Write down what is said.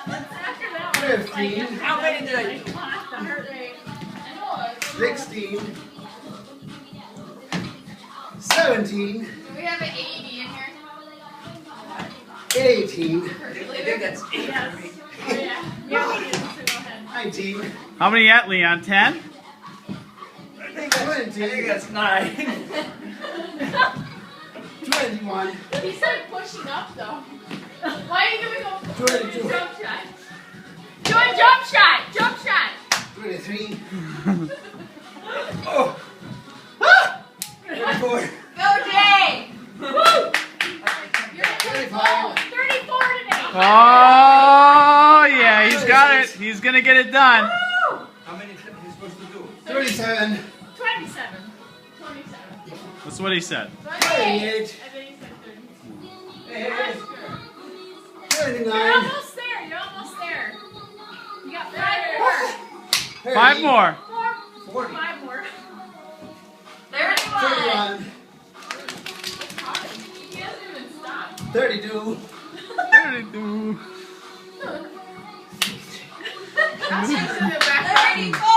15. How many did I do? 16. 17. Do we have an AED in here? 18. I think that's 8 for me. 19. How many at Leon? 10? I think that's 9. 21. He said pushing up though. Why are you gonna go 22. jump shot? Do a jump shot! Jump shot! 23. Oh. 24. Go Jay! Woo! You're 25. 34 today! Oh, yeah, he's got it. He's going to get it done. Woo! How many tips are you supposed to do? 37. 27. 27. That's what he said. 28. 28. And then he said 30. Hey, You're 39. almost there. You're almost there. You got 5 more. 5 more. 40. 5 more. 31. He hasn't even stopped. 32. 32. He's in the back. 34!